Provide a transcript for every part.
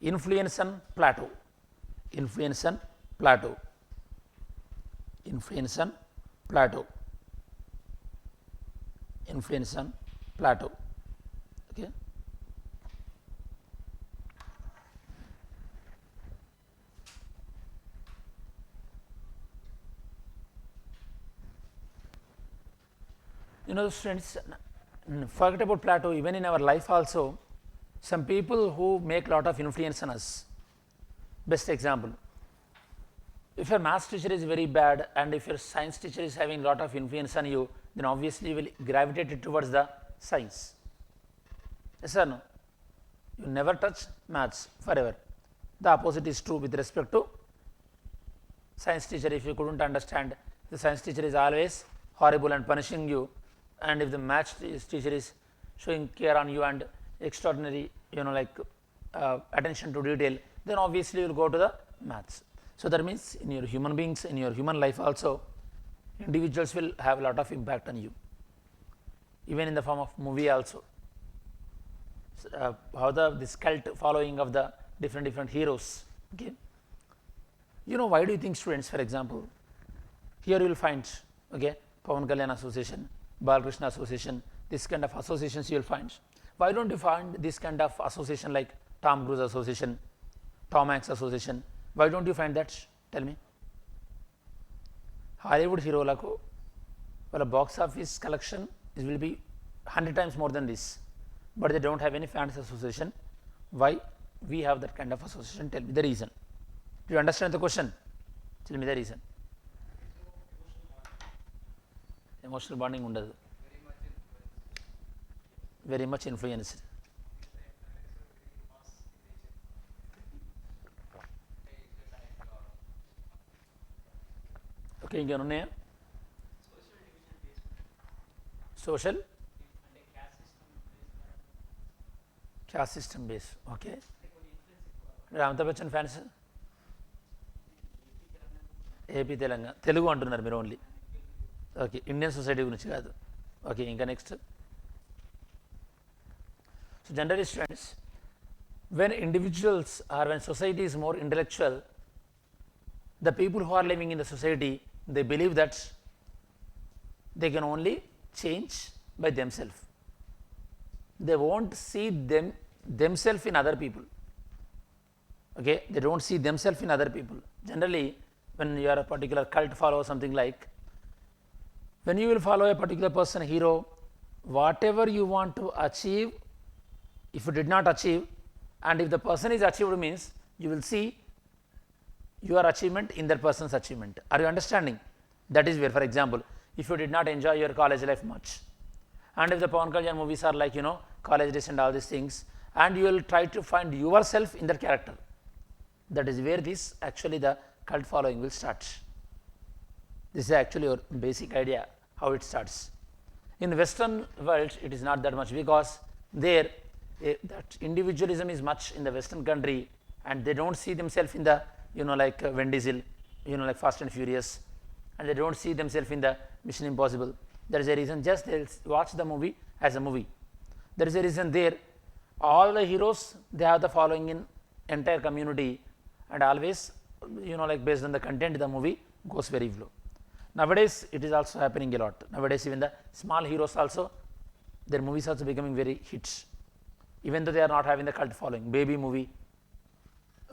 Influence on Plato. Influence on Plato. Influence on Plato. Influence on Plato. Okay. You know, students, forget about Plato. Even in our life also, some people who make lot of influence on us. Best example, if your maths teacher is very bad and if your science teacher is having lot of influence on you, then obviously you will gravitate towards the science. Yes or no? You never touch maths forever. The opposite is true with respect to science teacher. If you couldn't understand, the science teacher is always horrible and punishing you, and if the maths teacher is showing care on you and extraordinary, attention to detail, then obviously you will go to the maths. So that means in your human beings, in your human life also, individuals will have a lot of impact on you, even in the form of movie also. How this cult following of the different heroes. Okay. Why do you think, students, for example, here you will find, okay, Pawan Kalyan Association, Balakrishna Association, this kind of associations you will find. Why don't you find this kind of association like Tom Cruise Association, Tom Hanks Association? Why don't you find that? Tell me. Hollywood heroలకు వాళ్ళ box office collection will be 100 times more than this, but they don't have any fans association. Why we have that kind of association? Tell me the reason. Do you understand the question? Tell me the reason. Emotional bonding ఉండదు. Very much influenced. Okay, ఇంకేమైనా ఉన్నాయా? Social caste system base. Okay. Amitabh Bachchan fans? AP Telangana Telugu అంటున్నారు మీరు only. Okay, Indian society గురించి కాదు. Okay, ఇంకా next. So generally students, when individuals or when society is more intellectual, the people who are living in the society, they believe that they can only change by themselves. They won't see themselves in other people. Okay, they don't see themselves in other people. Generally, when you are a particular cult follower, something like, when you will follow a particular person, hero, whatever you want to achieve, if you did not achieve, and if the person is achieved, means you will see your achievement in that person's achievement. Are you understanding? That is where, for example, if you did not enjoy your college life much, and if the Pawan Kalyan movies are like, college days and all these things, and you will try to find yourself in that character, that is where this actually the cult following will start. This is actually your basic idea how it starts. In Western world, it is not that much, because there that individualism is much in the Western country, and they don't see themselves in the like Vin Diesel, like Fast and Furious, and they don't see themselves in the Mission Impossible. There is a reason, just they watch the movie as a movie. There is a reason there. All the heroes, they have the following in entire community, and always like based on the content, the movie goes very low. Nowadays it is also happening a lot. Nowadays even the small heroes also, their movies also becoming very hits, even though they are not having the cult following. Baby movie,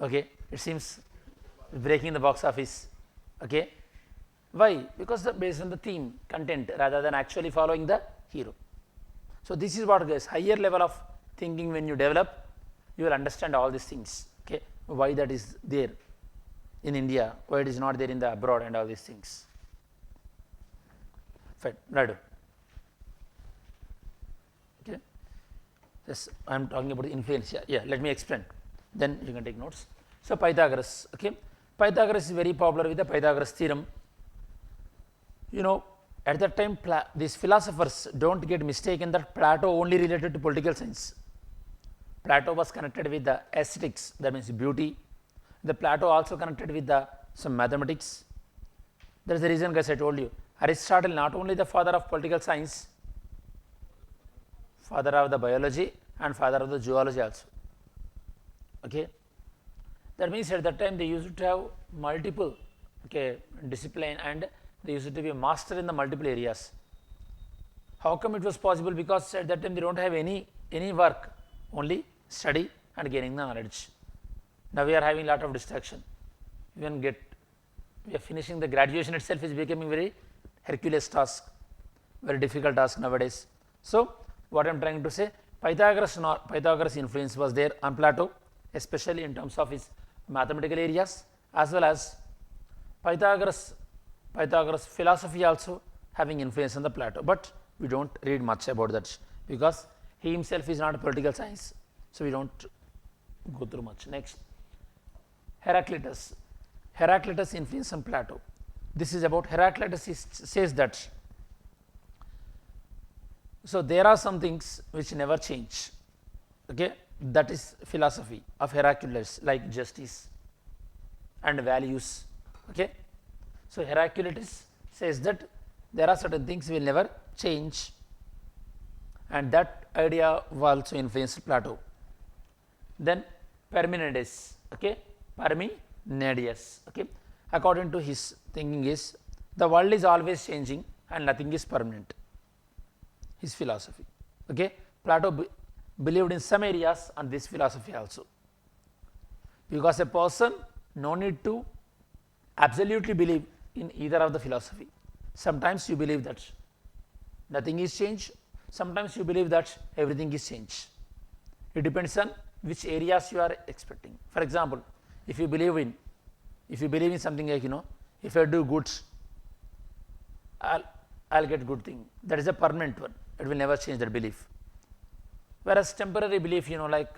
okay, it seems breaking the box office. Okay, why? Because based on the theme, content, rather than actually following the hero. So this is what, guys, higher level of thinking. When you develop, you will understand all these things. Okay, why that is there in India, why it is not there in the abroad, and all these things. Fine, right. Okay, yes, I am talking about the influence here. Yeah, let me explain, then you can take notes. So Pythagoras, okay, Pythagoras is very popular with the Pythagoras theorem. At that time, these philosophers don't get mistaken that Plato only related to political science. Plato was connected with the aesthetics, that means beauty. The Plato also connected with some mathematics. That is the reason, guys, I told you, Aristotle not only the father of political science, father of the biology and father of the zoology also. Okay, That means at that time they used to have multiple discipline, and they used to be a master in the multiple areas. How come it was possible? Because at that time they don't have any work, only study and gaining the knowledge. Now we are having lot of distraction. Even we are finishing the graduation itself is becoming very Herculean task, very difficult task nowadays. So what I am trying to say, Pythagoras influence was there on Plato, especially in terms of his mathematical areas, as well as Pythagoras philosophy also having influence on the Plato, but we don't read much about that because he himself is not a political science, so we don't go through much. Next, Heraclitus influence on Plato. This is about Heraclitus says that, so there are some things which never change, that is philosophy of Heraclitus, like justice and values. So Heraclitus says that there are certain things will never change, and that idea will also influence Plato. Then Parmenides, according to his thinking is the world is always changing and nothing is permanent. His philosophy. Plato believed in some areas on this philosophy also, because a person no need to absolutely believe in either of the philosophy. Sometimes you believe that nothing is changed, sometimes you believe that everything is changed. It depends on which areas you are expecting. For example, if you believe in something like, if I do good, I'll get good thing. That is a permanent one. It will never change that belief. Whereas temporary belief, like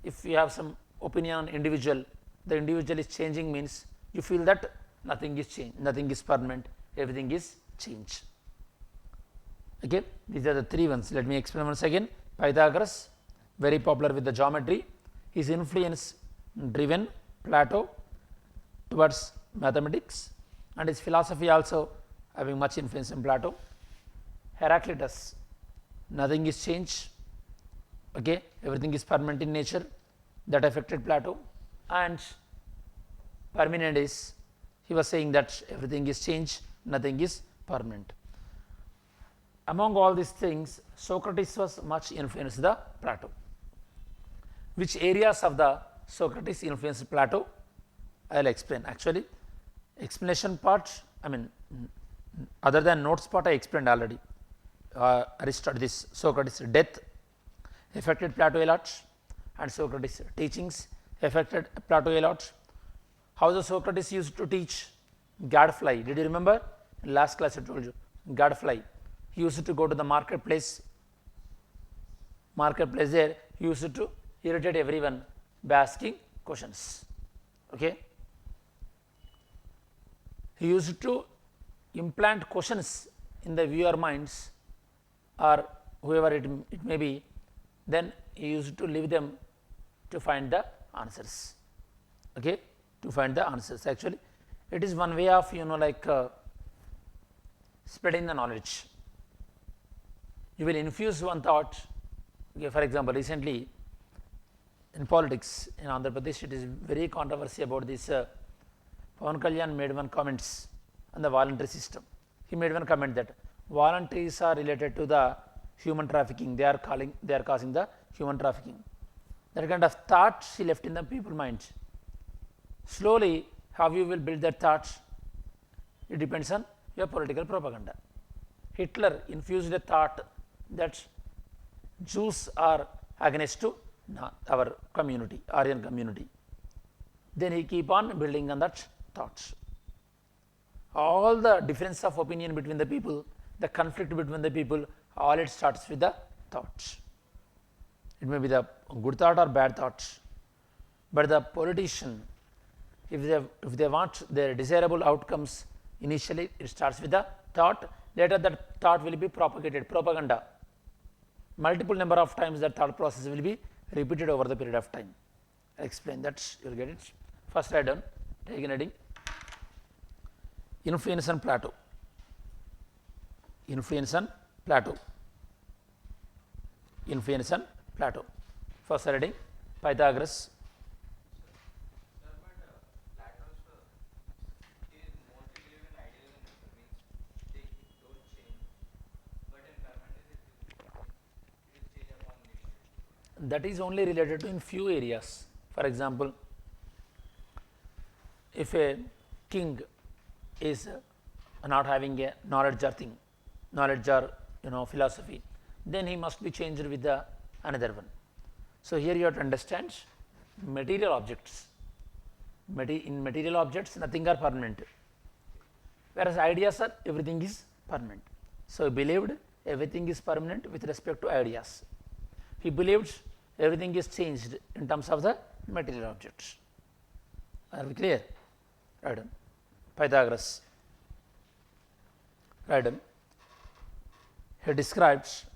if you have some opinion on individual, the individual is changing, means you feel that nothing is changed, nothing is permanent, everything is changed. These are the three ones. Let me explain once again. Pythagoras, very popular with the geometry. His influence driven Plato towards mathematics, and his philosophy also having much influence in Plato. Heraclitus, nothing is changed, everything is permanent in nature, that affected Plato. And Parmenides, he was saying that everything is changed, nothing is permanent. Among all these things, Socrates was much influenced the Plato. Which areas of the Socrates influenced Plato? I will explain. Actually, explanation part, other than notes part, I explained already. Socrates' death affected Plato a lot, and Socrates' teachings affected Plato a lot. How the Socrates used to teach gadfly? Did you remember? In last class I told you, gadfly. He used to go to the marketplace there, he used to irritate everyone by asking questions. He used to implant questions in the viewer minds, or whoever it may be, then he used to leave them to find the answers. To find the answers. Actually, it is one way of spreading the knowledge. You will infuse one thought. For example, recently in politics in Andhra Pradesh, it is very controversy about this. Pawan Kalyan made one comments on the voluntary system. He made one comment that voluntaries are related to the human trafficking. They are causing the human trafficking. That kind of thought he left in the people mind. Slowly, how you will build that thought, it depends on your political propaganda. Hitler infused a thought that Jews are against to our community, Aryan community. Then he keep on building on that thought. All the difference of opinion between the people, the conflict between the people, all it starts with the thoughts. It may be the good thought or bad thought, but the politician, if they want their desirable outcomes, initially it starts with the thought, later that thought will be propagated, propaganda. Multiple number of times that thought process will be repeated over the period of time. I explain that, you will get it. First write down, take a heading. Influence on Plato. Influence on Plato. Influence on Plato. First heading, Pythagoras. that is only related to in few areas. For example, if a king is not having a knowledge or thing, knowledge or philosophy, then he must be changed with the another one. So, here you have to understand material objects. In material objects nothing are permanent, whereas ideas are everything is permanent. So, he believed everything is permanent with respect to ideas. He believed everything is changed in terms of the material objects. Are we clear? Right on. Pythagoras. Right on. He describes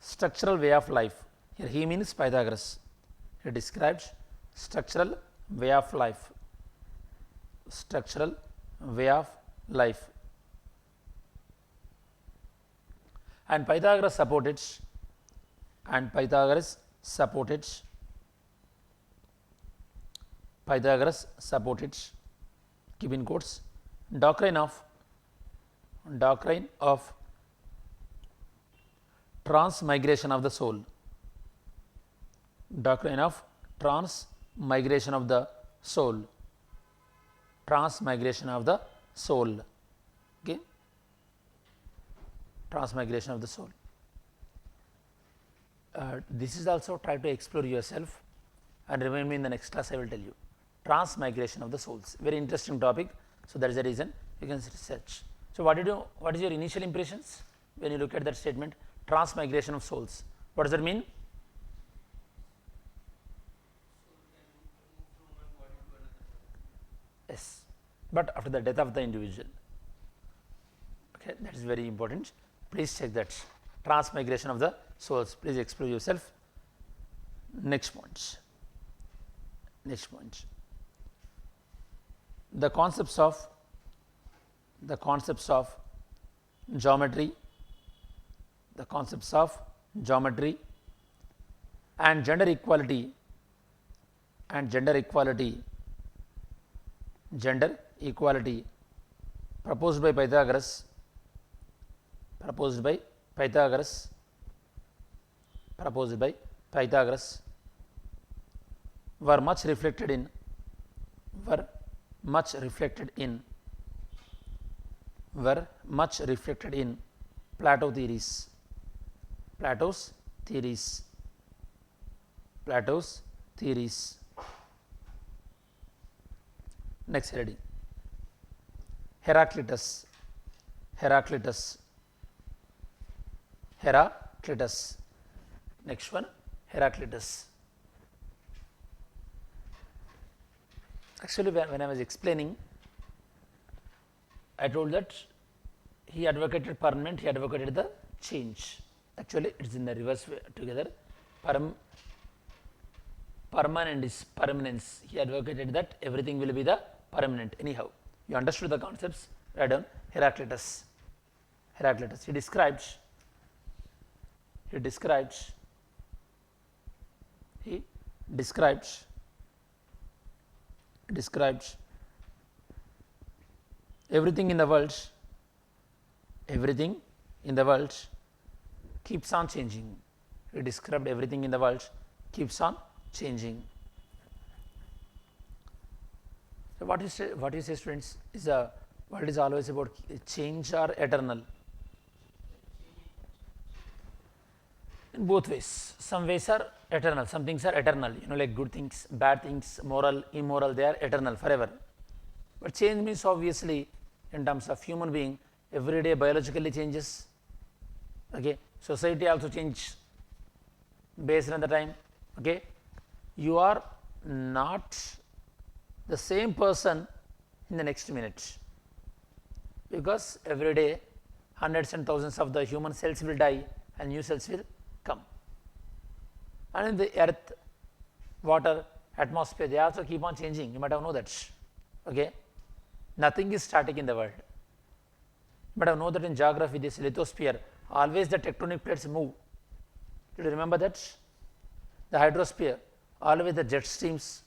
structural way of life. Here he means Pythagoras. He describes structural way of life. Structural way of life. And Pythagoras supported keep in quotes, doctrine of transmigration of the soul. Doctrine of transmigration of the soul. Transmigration of the soul. Okay. Transmigration of the soul. This is also try to explore yourself and remind me in the next class I will tell you. Transmigration of the souls, very interesting topic. So, that is the reason you can research. So, what is your initial impressions when you look at that statement, transmigration of souls? What does that mean? Yes, but after the death of the individual. Okay, that is very important. Please check that transmigration of the souls. Please explore yourself. Next point. The concepts of geometry, and gender equality proposed by Pythagoras were much reflected in Plato's theories. Next heading, Heraclitus. Next one, Heraclitus. Actually, when I was explaining, I told that he advocated permanent, he advocated the change. Actually, it is in the reverse way together. Permanent is permanence. He advocated that everything will be the permanent. Anyhow, you understood the concepts. Write down Heraclitus. He describes everything in the world keeps on changing. He described everything in the world keeps on changing. So, what you say students, is the world is always about change or eternal? In both ways. Some ways are eternal, some things are eternal, like good things, bad things, moral, immoral, they are eternal forever. But change means obviously in terms of human being, every day biologically changes. Okay. Society also change based on the time. Okay. You are not the same person in the next minute, because every day hundreds and thousands of the human cells will die and new cells will come. And in the earth, water, atmosphere, they also keep on changing. You might have known that. Okay. Nothing is static in the world. You might have known that in geography, this lithosphere, always the tectonic plates move. Did you remember that? The hydrosphere, always the jet streams,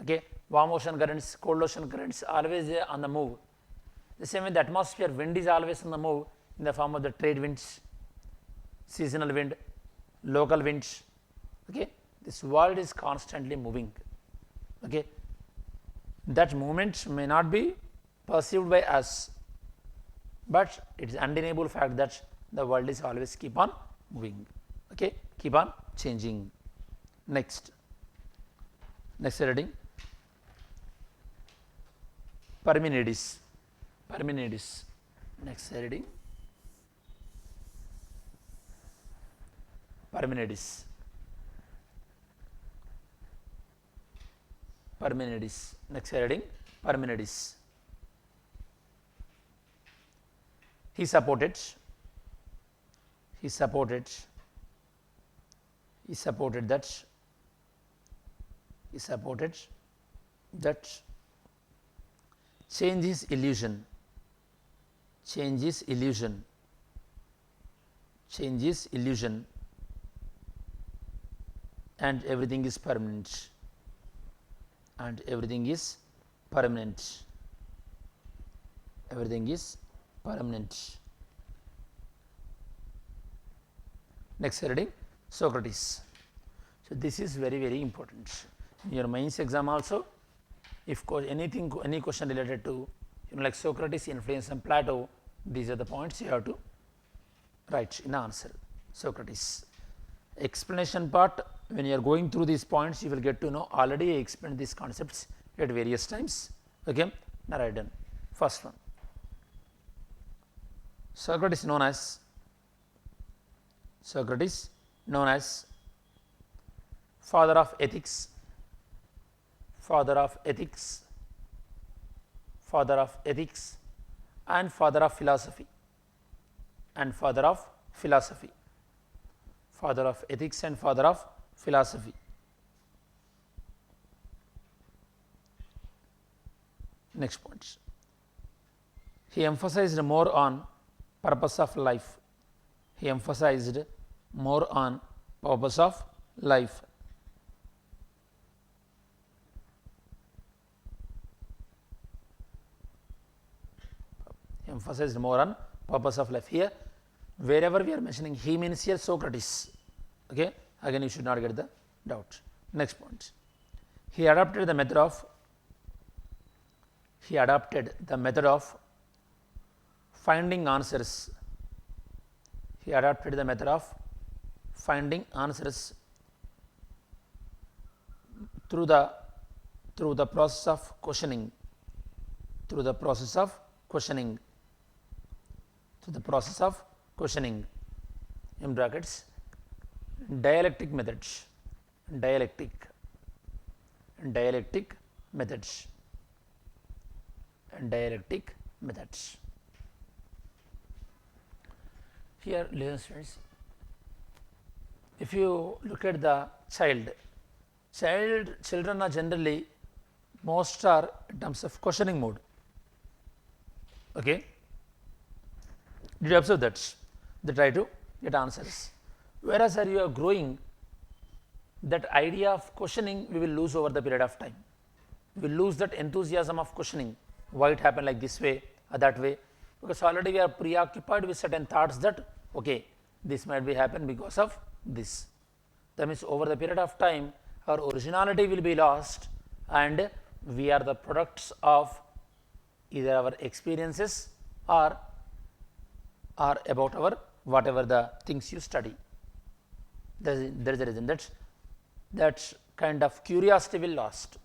okay, warm ocean currents, cold ocean currents, always they are on the move. The same way the atmosphere, wind is always on the move in the form of the trade winds, seasonal wind, local winds. Okay. This world is constantly moving. Okay. That movement may not be perceived by us, but it is undeniable fact that the world is always keep on moving. Okay. Keep on changing. Next reading, Parmenides. Next reading, Parmenides. Next reading, Parmenides. He supported that change is illusion, and everything is permanent, everything is permanent. Next reading, Socrates. So, this is very, very important. In your mains exam also, if any question related to like Socrates influence on Plato, these are the points you have to write in answer. Socrates. Explanation part, when you are going through these points, you will get to know already I explained these concepts at various times. Okay. Now, write down. First one, Socrates known as father of ethics, and father of philosophy, father of ethics and father of philosophy. Next point, he emphasized more on purpose of life. Emphasized more on purpose of life. Here, wherever we are mentioning he means here Socrates. Okay. Again, you should not get the doubt. Next point, he adopted the method of finding answers. Through the process of questioning. In brackets, dialectic methods. Here, listen students, if you look at the children are generally most are in terms of questioning mode. Okay. Did you observe that? They try to get answers. Whereas as you are growing, that idea of questioning we will lose over the period of time. We will lose that enthusiasm of questioning, why it happened like this way or that way, because already we are preoccupied with certain thoughts that okay, this might be happen because of this. That means over the period of time our originality will be lost and we are the products of either our experiences or about our whatever the things you study. There is a reason that kind of curiosity will lost.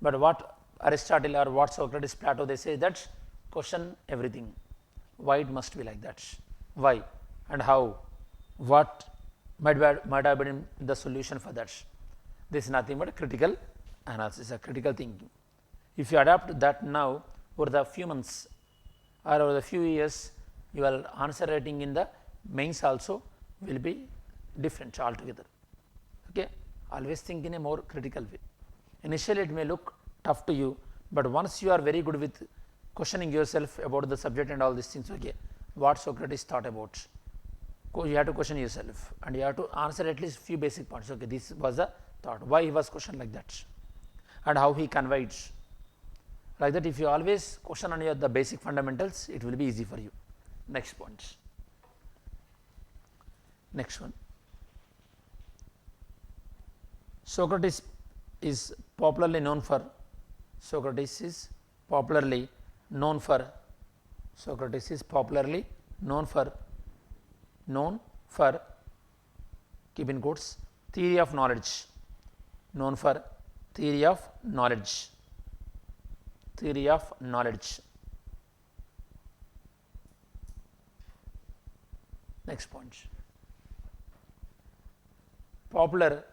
But what Aristotle or what Socrates, Plato, they say that question everything. Why it must be like that? Why and how? What might have been the solution for that? This is nothing but critical analysis, a critical thinking. If you adapt that now over the few months or over the few years, your answer writing in the mains also will be different altogether. Okay. Always think in a more critical way. Initially it may look tough to you, but once you are very good with questioning yourself about the subject and all these things, okay, what Socrates thought about, you have to question yourself and you have to answer at least few basic points. Okay, this was the thought, why he was questioned like that and how he conveyed Like that, if you always question on the basic fundamentals, it will be easy for you. Next point. Next one. Socrates is popularly known for Socrates is popularly known for keep in quotes theory of knowledge, known for theory of knowledge. Next point. Popular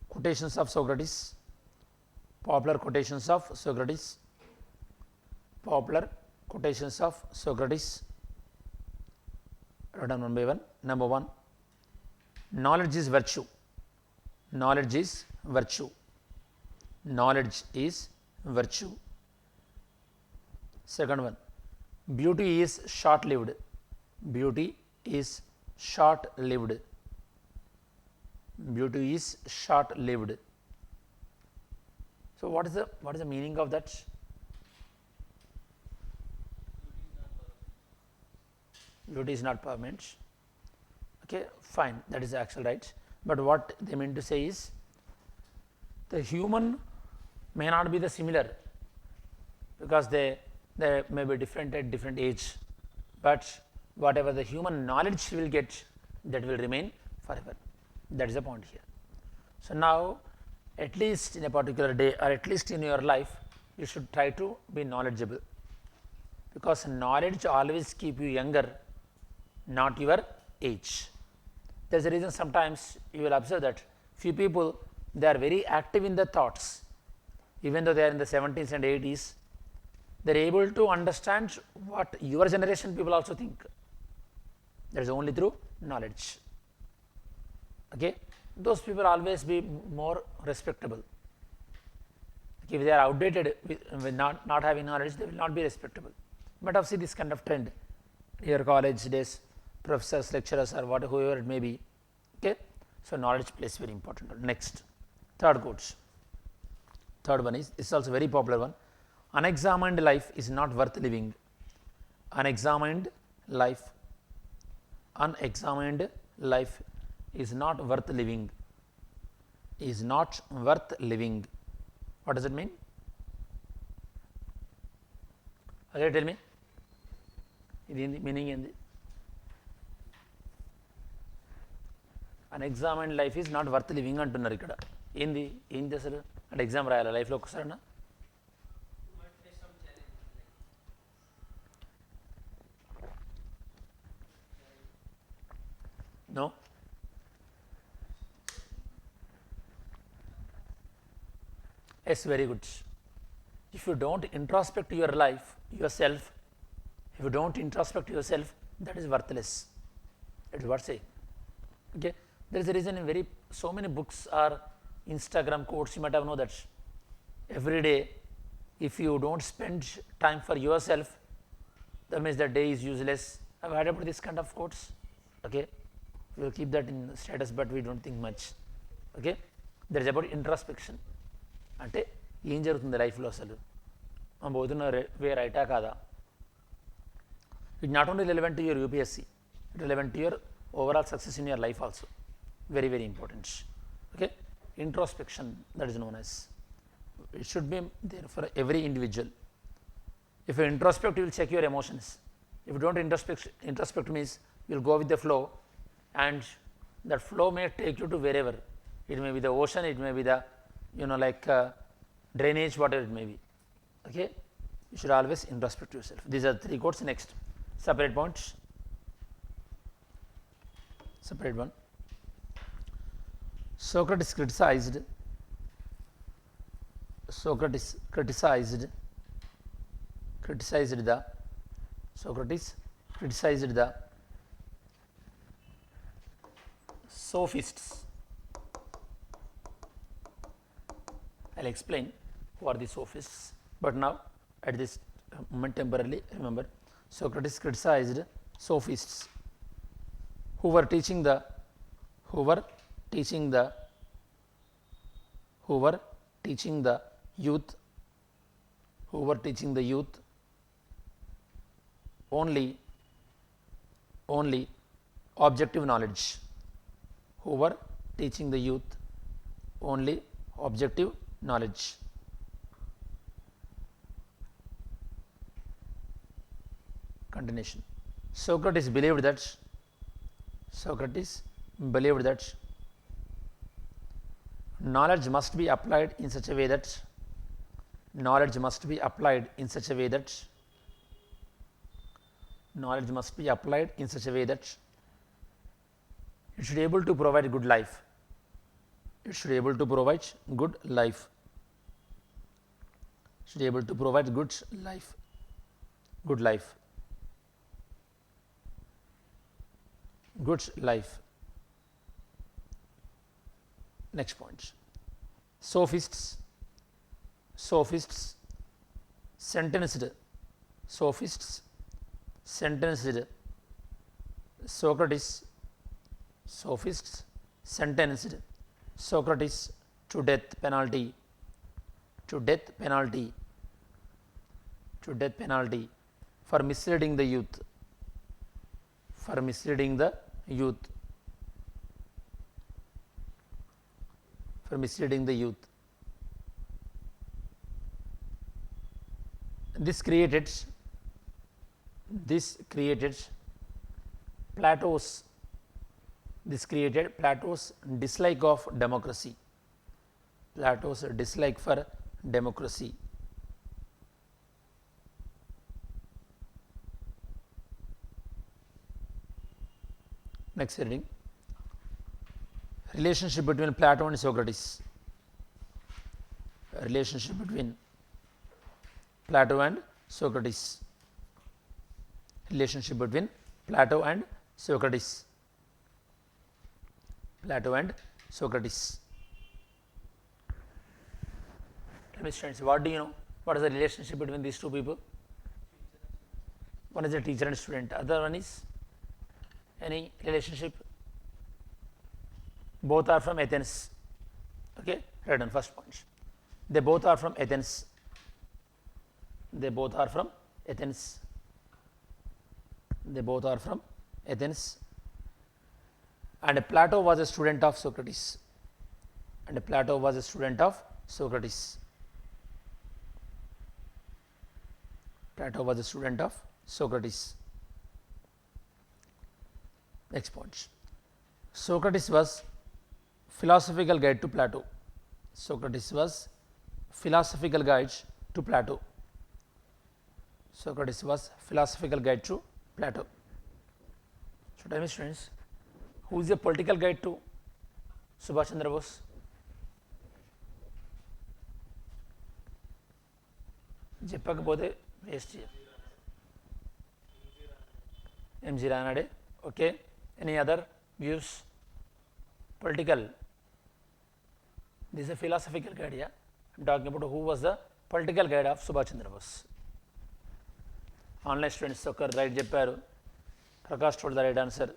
quotations of Socrates. Popular quotations of Socrates. Write down one by one. Number one, knowledge is virtue. Knowledge is virtue. Second one, beauty is short lived. So what is the meaning of that? Beauty is not permanent. Okay, fine, that is actual right. But what they mean to say is, the human may not be the similar, because they may be different at different age, but whatever the human knowledge will get, that will remain forever. That is the point here. So now, at least in a particular day, or at least in your life, you should try to be knowledgeable, because knowledge always keep you younger, not your age. There is a reason sometimes you will observe that few people, they are very active in their thoughts, even though they are in the 70s and 80s, they are able to understand what your generation people also think. That is only through knowledge. Okay, those people always be more respectable. If they are outdated with not having knowledge, they will not be respectable. But I've seen this kind of trend. Your college days, professors, lecturers, or whoever it may be. Okay, so knowledge plays very important role. Next, third quote. Third one is also very popular one. Unexamined life is not worth living. Unexamined life is not worth living. What does it mean? Okay, tell me. Meaning in unexamined life is not worth living అంటున్నారు ఇక్కడ. ఏంది అసలు అంటే exam రాయాలా లైఫ్లో ఒక్కసారైనా? No. Yes, very good. If you don't introspect your life, yourself, that is worthless. That is what say. Okay, there is a reason in so many books or Instagram quotes, you might have known that every day, if you don't spend time for yourself, that means the day is useless. Have you heard about this kind of quotes? Okay, we will keep that in status, but we don't think much. Okay, there is about introspection. అంటే ఏం జరుగుతుంది లైఫ్లో అసలు మనం పోతున్న వే రైటా కాదా? It not only relevant to your UPSC, it relevant to your overall success in your life also. Very, very important. Okay, introspection, that is known as, it should be there for every individual. If you introspect, you will check your emotions. If you don't introspect means you will go with the flow, and that flow may take you to wherever. It may be the ocean, it may be the drainage, whatever it may be. Okay, you should always introspect yourself. These are three quotes. Next, separate points. Separate one. Socrates criticized the sophists. I'll explain who are the sophists, but now at this moment temporarily remember, Socrates criticized sophists who were teaching the teaching the youth, only objective knowledge, who were teaching the youth only objective knowledge. Continuation. Socrates believed that knowledge must be applied in such a way that it should be able to provide good life. Should be able to provide good life. Next point. Sophists sentenced Socrates to death penalty for misleading the youth. This created Plato's dislike of democracy. Plato's dislike for democracy. Next heading. Relationship between Plato and Socrates. Relationship between Plato and Socrates. Relationship between Plato and Socrates. Tell me, students, what do you know? What is the relationship between these two people? One is a teacher and student. Other one is any relationship? Both are from Athens. Okay, right on first point. They both are from Athens. And Plato was a student of Socrates. Next point. Socrates was philosophical guide to Plato. Socrates was philosophical guide to Plato. So, tell me, students, who is a political guide to Subhash Chandra Bose? చెప్పకపోతే waste. M.G. Ranade. Okay. Any other views? Political. This is a philosophical guide. Yeah, I am talking about who was the political guide of Subhash Chandra Bose. Online students okkar right చెప్పారు. Prakash told the right answer.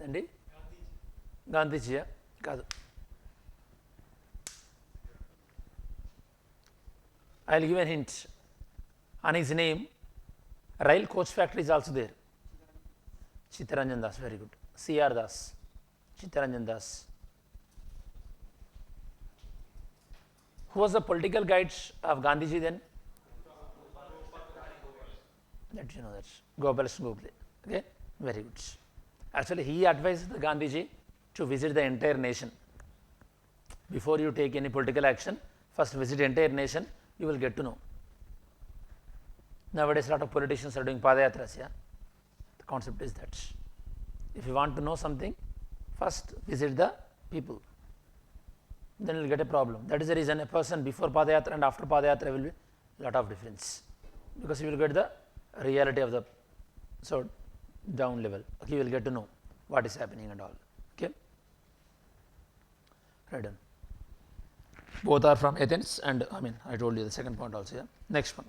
అండి గాంధీజీయా కాదు. I will give a hint. On his name, rail coach factory is also there. Chittaranjan Das, very good. C.R. Das, Chittaranjan Das. Who was the political guide of Gandhiji then? That you know that. Gopal Gokhale. Okay, very good. Actually, he advised the Gandhiji to visit the entire nation. Before you take any political action, first visit the entire nation, you will get to know. Nowadays, a lot of politicians are doing padayatras. Yeah, the concept is that if you want to know something, first visit the people, then you will get a problem. That is the reason a person before padayatra and after padayatra will be a lot of difference, because you will get the reality of the down level. Okay, you will get to know what is happening and all. Okay, right done. Both are from Athens, and I told you the second point also. Yeah. Next one.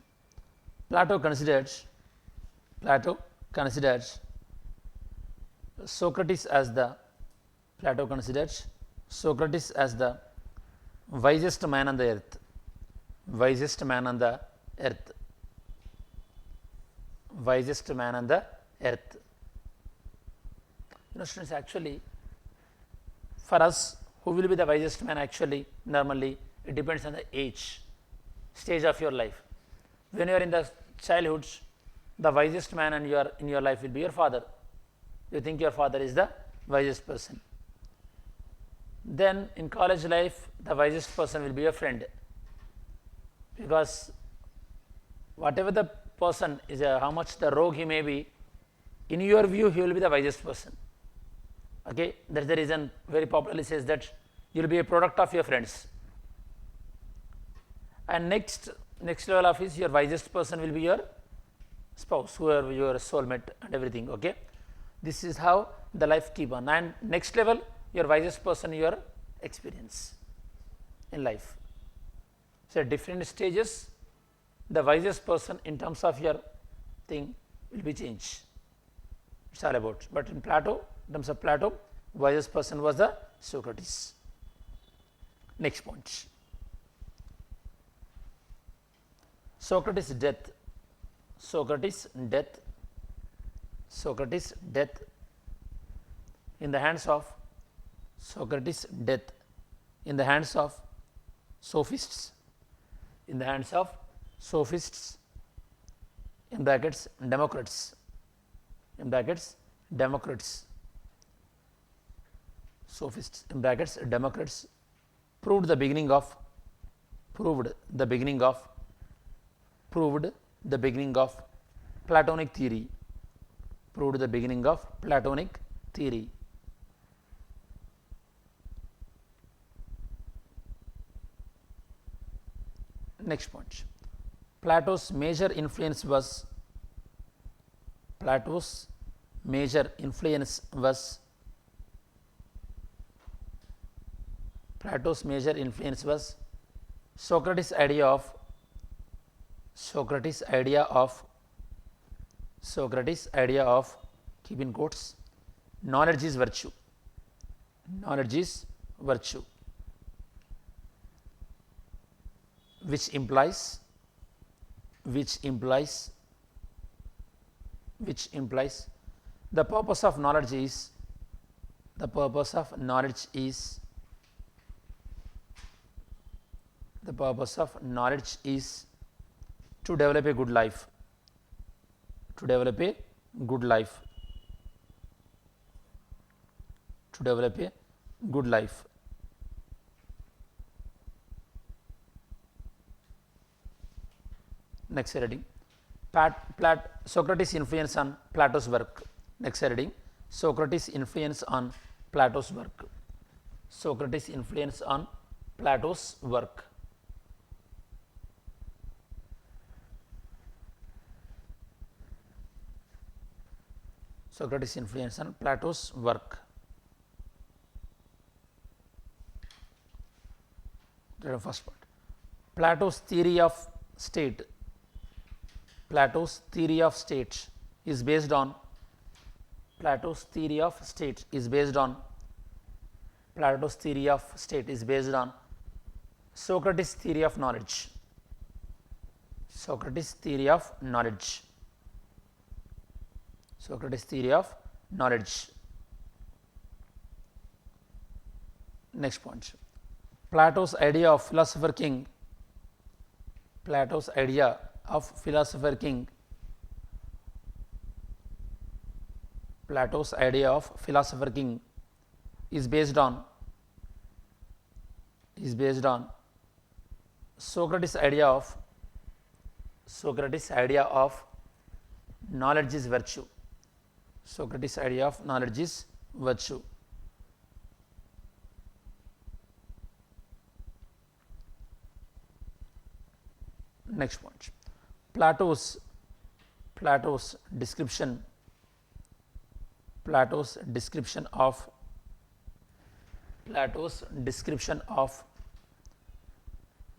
Plato considered Socrates as the wisest man on the earth. Wisest man on the earth. Wisest man on the earth. You know, students, actually, for us, who will be the wisest man? Actually, normally, it depends on the age, stage of your life. When you are in the childhood, the wisest man in your life will be your father. You think your father is the wisest person. Then in college life, the wisest person will be your friend, because whatever the person is, how much the rogue he may be, in your view he will be the wisest person. Okay, that is the reason very popularly says that you will be a product of your friends. And next level of is your wisest person will be your spouse, whoever your soulmate and everything. Okay, this is how the life keep on. And next level, your wisest person, your experience in life. So different stages, the wisest person in terms of your thing will be changed. It's all about. But in Plato, in terms of Plato, wisest person was the Socrates. Next point. Socrates' death. Socrates' death. Socrates' death. In the hands of Socrates' death. In the hands of sophists. In the hands of sophists. In brackets, Democrats. In brackets, Democrats. Sophists, in brackets, Democrats, proved the beginning of Platonic theory. Proved the beginning of Platonic theory. Next point. Plato's major influence was Socrates' idea of keep in quotes, knowledge is virtue. Knowledge is virtue, which implies the purpose of knowledge is to develop a good life. Next reading. Socrates' influence on Plato's work. Next reading. Socrates' influence on Plato's work. Socrates' influence on Plato's work. Socrates' influence on Plato's work. First part. Plato's theory of state. Plato's theory of state is based on Socrates' theory of knowledge. Socrates' theory of knowledge. Socrates' theory of knowledge. Next point. Plato's idea of philosopher king. Plato's idea of philosopher king. Plato's idea of philosopher king is based on Socrates' idea of knowledge is virtue. Socrates' idea of knowledge is virtue. Next point. Plato's description of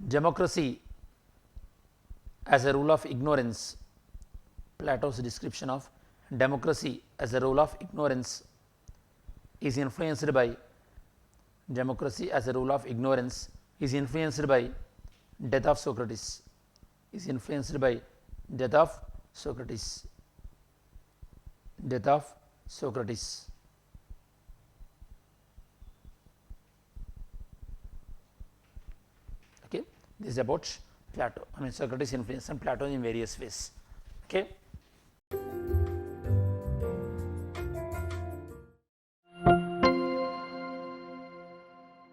democracy as a rule of ignorance. Plato's description of democracy as a rule of ignorance is influenced by democracy as a rule of ignorance is influenced by death of Socrates, is influenced by death of Socrates, death of Socrates. Okay, this is about Plato. I mean Socrates influence on Plato in various ways. Okay.